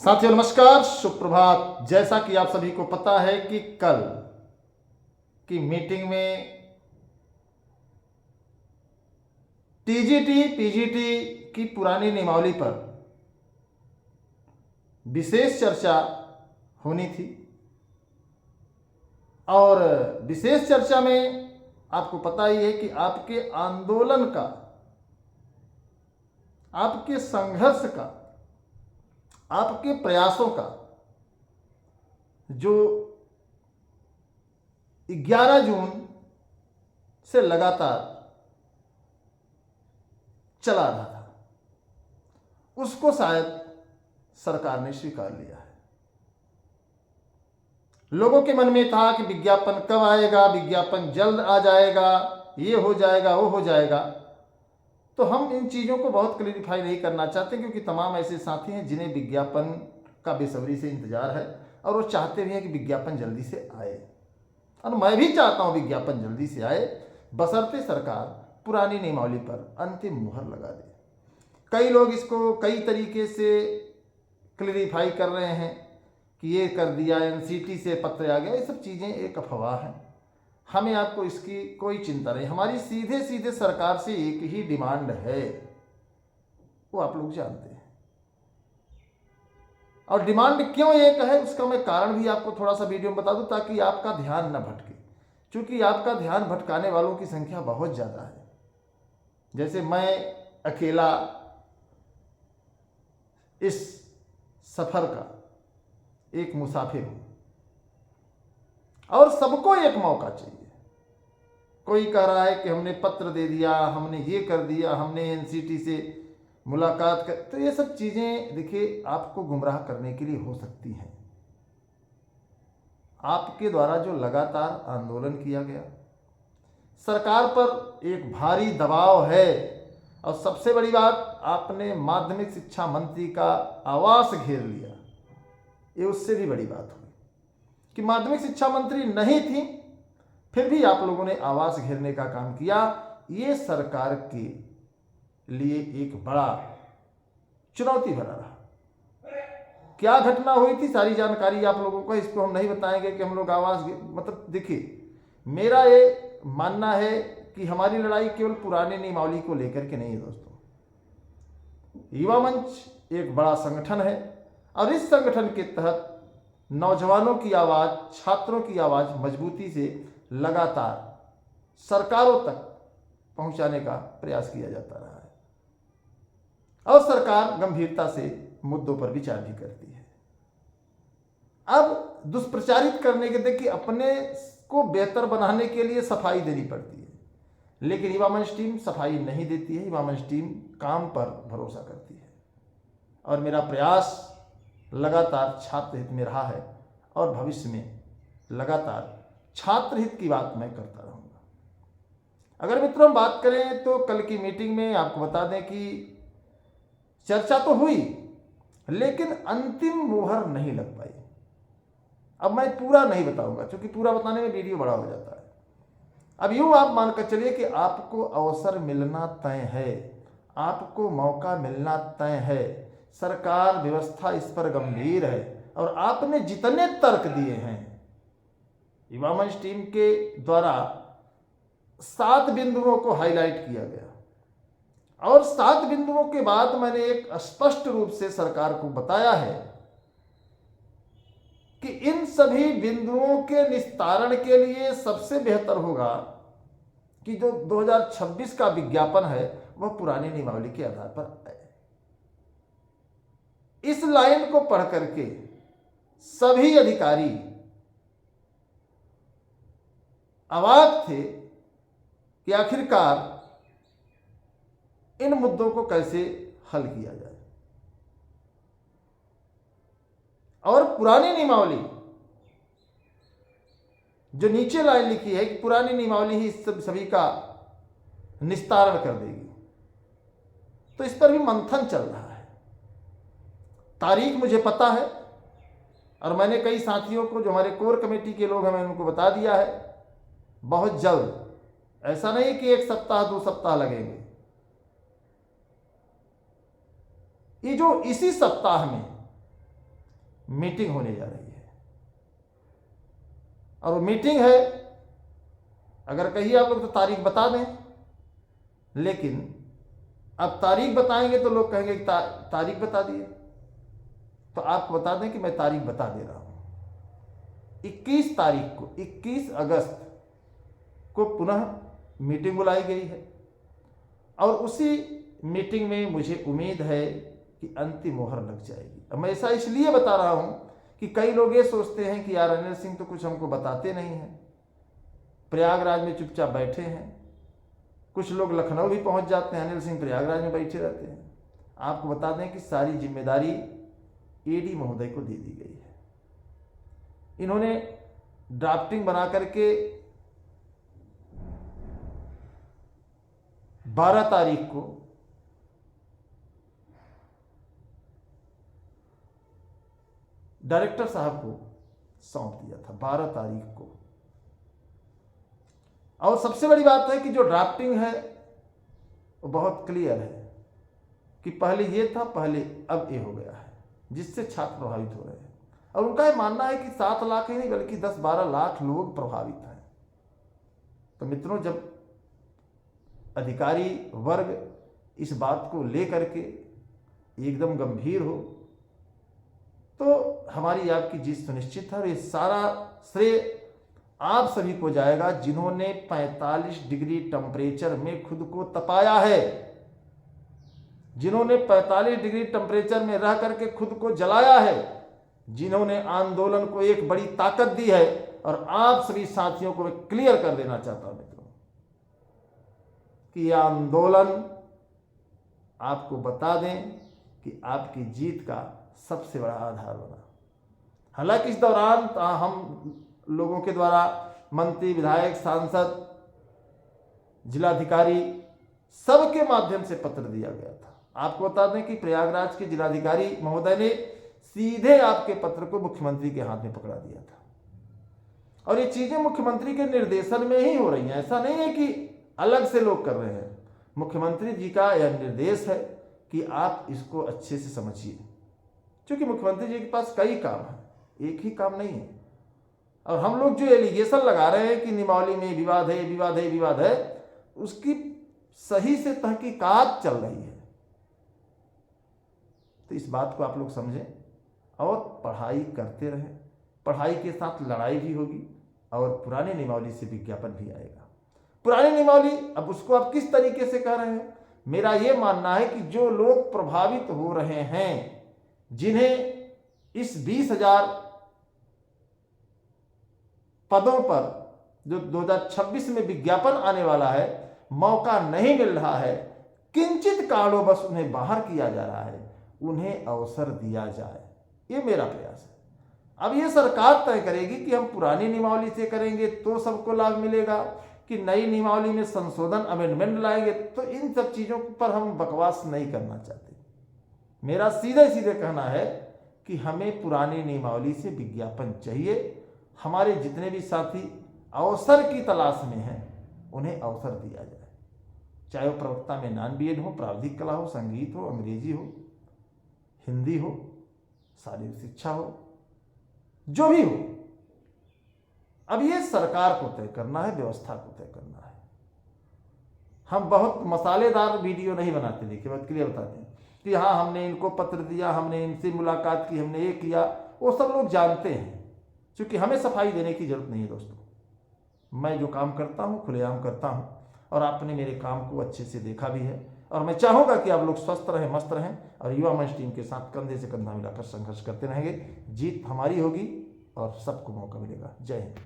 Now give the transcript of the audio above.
साथियों नमस्कार, सुप्रभात। जैसा कि आप सभी को पता है कि कल की मीटिंग में टीजीटी पीजीटी की पुरानी नियमावली पर विशेष चर्चा होनी थी और विशेष चर्चा में आपको पता ही है कि आपके आंदोलन का, आपके संघर्ष का, आपके प्रयासों का जो 11 जून से लगातार चला रहा था, उसको शायद सरकार ने स्वीकार लिया है। लोगों के मन में था कि विज्ञापन कब आएगा, विज्ञापन जल्द आ जाएगा, ये हो जाएगा, वो हो जाएगा। तो हम इन चीज़ों को बहुत क्लैरिफाई नहीं करना चाहते, क्योंकि तमाम ऐसे साथी हैं जिन्हें विज्ञापन का बेसब्री से इंतजार है और वो चाहते भी हैं कि विज्ञापन जल्दी से आए, और मैं भी चाहता हूँ विज्ञापन जल्दी से आए, बशर्ते सरकार पुरानी नियमावली पर अंतिम मुहर लगा दे। कई लोग इसको कई तरीके से क्लैरिफाई कर रहे हैं कि ये कर दिया, एनसीटी से पत्र आ गया। ये सब चीज़ें एक अफवाह हैं। हमें आपको इसकी कोई चिंता नहीं। हमारी सीधे सीधे सरकार से एक ही डिमांड है, वो आप लोग जानते हैं। और डिमांड क्यों एक है उसका मैं कारण भी आपको थोड़ा सा वीडियो में बता दूं, ताकि आपका ध्यान न भटके। क्योंकि आपका ध्यान भटकाने वालों की संख्या बहुत ज़्यादा है। जैसे मैं अकेला इस सफ़र का एक मुसाफिर हूँ और सबको एक मौका चाहिए। कोई कह रहा है कि हमने पत्र दे दिया, हमने ये कर दिया, हमने एनसीटी से मुलाकात कर, तो ये सब चीज़ें देखिए आपको गुमराह करने के लिए हो सकती हैं। आपके द्वारा जो लगातार आंदोलन किया गया, सरकार पर एक भारी दबाव है, और सबसे बड़ी बात, आपने माध्यमिक शिक्षा मंत्री का आवास घेर लिया। ये उससे भी बड़ी बात हुई कि माध्यमिक शिक्षा मंत्री नहीं थी, फिर भी आप लोगों ने आवास घेरने का काम किया। ये सरकार के लिए एक बड़ा चुनौती बना रहा। क्या घटना हुई थी सारी जानकारी आप लोगों को, इसको हम नहीं बताएंगे कि हम लोग आवास, मतलब देखिए, मेरा ये मानना है कि हमारी लड़ाई केवल पुराने नियमावली को लेकर के नहीं है दोस्तों। युवा मंच एक बड़ा संगठन है और इस संगठन के तहत नौजवानों की आवाज़, छात्रों की आवाज़ मजबूती से लगातार सरकारों तक पहुंचाने का प्रयास किया जाता रहा है, और सरकार गंभीरता से मुद्दों पर विचार भी करती है। अब दुष्प्रचारित करने के, देखिए, अपने को बेहतर बनाने के लिए सफाई देनी पड़ती है, लेकिन युवा मंच टीम सफाई नहीं देती है। युवा मंच टीम काम पर भरोसा करती है, और मेरा प्रयास लगातार छात्र हित में रहा है और भविष्य में लगातार छात्र हित की बात मैं करता रहूँगा। अगर मित्रों बात करें तो कल की मीटिंग में आपको बता दें कि चर्चा तो हुई, लेकिन अंतिम मुहर नहीं लग पाई। अब मैं पूरा नहीं बताऊंगा, क्योंकि पूरा बताने में वीडियो बड़ा हो जाता है। अब यूँ आप मानकर चलिए कि आपको अवसर मिलना तय है, आपको मौका मिलना तय है, सरकार व्यवस्था इस पर गंभीर है, और आपने जितने तर्क दिए हैं, युवा मंच टीम के द्वारा 7 बिंदुओं को हाईलाइट किया गया, और 7 बिंदुओं के बाद मैंने एक स्पष्ट रूप से सरकार को बताया है कि इन सभी बिंदुओं के निस्तारण के लिए सबसे बेहतर होगा कि जो 2026 का विज्ञापन है वह पुरानी नियमावली के आधार पर आए। इस लाइन को पढ़ करके सभी अधिकारी अवाक थे कि आखिरकार इन मुद्दों को कैसे हल किया जाए। और पुरानी नियमावली, जो नीचे लाइन लिखी है कि पुरानी नियमावली ही सभी का निस्तारण कर देगी, तो इस पर भी मंथन चल रहा है। तारीख मुझे पता है, और मैंने कई साथियों को, जो हमारे कोर कमेटी के लोग हैं, मैंने उनको बता दिया है, बहुत जल्द, ऐसा नहीं कि 1 सप्ताह 2 सप्ताह लगेंगे, ये जो इसी सप्ताह में मीटिंग होने जा रही है। और वो मीटिंग है, अगर कहिए आप लोग तो तारीख बता दें, लेकिन अब तारीख बताएंगे तो लोग कहेंगे तारीख बता दिए। तो आपको बता दें कि मैं तारीख बता दे रहा हूं। 21 तारीख को, 21 अगस्त को पुनः मीटिंग बुलाई गई है और उसी मीटिंग में मुझे उम्मीद है कि अंतिम मोहर लग जाएगी। अब मैं ऐसा इसलिए बता रहा हूं कि कई लोग ये सोचते हैं कि यार अनिल सिंह तो कुछ हमको बताते नहीं हैं, प्रयागराज में चुपचाप बैठे हैं। कुछ लोग लखनऊ भी पहुंच जाते हैं, अनिल सिंह प्रयागराज में बैठे रहते हैं। आपको बता दें कि सारी जिम्मेदारी ईडी महोदय को दे दी गई है। इन्होंने ड्राफ्टिंग बना करके 12 तारीख को डायरेक्टर साहब को सौंप दिया था, 12 तारीख को। और सबसे बड़ी बात है कि जो ड्राफ्टिंग है वो बहुत क्लियर है कि पहले ये था, पहले अब ये हो गया है, जिससे छात्र प्रभावित हो रहे हैं। और उनका ये मानना है कि 7 लाख ही नहीं बल्कि 10-12 लाख लोग प्रभावित हैं। तो मित्रों, जब अधिकारी वर्ग इस बात को लेकर के एकदम गंभीर हो तो हमारी आपकी जीत सुनिश्चित है। और ये सारा श्रेय आप सभी को जाएगा जिन्होंने 45 डिग्री टेम्परेचर में खुद को तपाया है, जिन्होंने 45 डिग्री टेम्परेचर में रह करके खुद को जलाया है, जिन्होंने आंदोलन को एक बड़ी ताकत दी है। और आप सभी साथियों को मैं क्लियर कर देना चाहता हूं मित्रों कि यह आंदोलन, आपको बता दें कि आपकी जीत का सबसे बड़ा आधार बना। हालांकि इस दौरान हम लोगों के द्वारा मंत्री, विधायक, सांसद, जिलाधिकारी सबके माध्यम से पत्र दिया गया था। आपको बता दें कि प्रयागराज के जिलाधिकारी महोदय ने सीधे आपके पत्र को मुख्यमंत्री के हाथ में पकड़ा दिया था। और ये चीजें मुख्यमंत्री के निर्देशन में ही हो रही हैं, ऐसा नहीं है कि अलग से लोग कर रहे हैं। मुख्यमंत्री जी का यह निर्देश है कि आप इसको अच्छे से समझिए, क्योंकि मुख्यमंत्री जी के पास कई काम है, एक ही काम नहीं है। और हम लोग जो एलिगेशन लगा रहे हैं कि निमौली में विवाद है, विवाद है, विवाद है, उसकी सही से तहकीकात चल रही है। तो इस बात को आप लोग समझें और पढ़ाई करते रहें। पढ़ाई के साथ लड़ाई भी होगी और पुराने निमौली से विज्ञापन भी आएगा। पुरानी निमौली, अब उसको आप किस तरीके से कह रहे हैं? मेरा यह मानना है कि जो लोग प्रभावित हो रहे हैं, जिन्हें इस 20,000 पदों पर जो 2026 में विज्ञापन आने वाला है, मौका नहीं मिल रहा है, किंचित कारणवश उन्हें बाहर किया जा रहा है, उन्हें अवसर दिया जाए, ये मेरा प्रयास है। अब ये सरकार तय करेगी कि हम पुरानी नियमावली से करेंगे तो सबको लाभ मिलेगा, कि नई नियमावली में संशोधन, अमेंडमेंट लाएंगे। तो इन सब चीजों पर हम बकवास नहीं करना चाहते। मेरा सीधे सीधे कहना है कि हमें पुरानी नियमावली से विज्ञापन चाहिए। हमारे जितने भी साथी अवसर की तलाश में हैं, उन्हें अवसर दिया जाए, चाहे वो प्रवक्ता में नॉन बीएड हो, प्राविधिक कला हो, संगीत हो, अंग्रेजी हो, हिंदी हो, शारीरिक शिक्षा हो, जो भी हो। अब ये सरकार को तय करना है, व्यवस्था को तय करना है। हम बहुत मसालेदार वीडियो नहीं बनाते। देखिए, बात क्लियर बताते हैं कि हाँ हमने इनको पत्र दिया, हमने इनसे मुलाकात की, हमने ये किया, वो सब लोग जानते हैं। क्योंकि हमें सफाई देने की जरूरत नहीं है दोस्तों। मैं जो काम करता हूँ खुलेआम करता हूँ और आपने मेरे काम को अच्छे से देखा भी है। और मैं चाहूँगा कि आप लोग स्वस्थ रहें, मस्त रहें और युवा मंच टीम के साथ कंधे से कंधा मिलाकर संघर्ष करते रहेंगे। जीत हमारी होगी और सबको मौका मिलेगा। जय हिंद।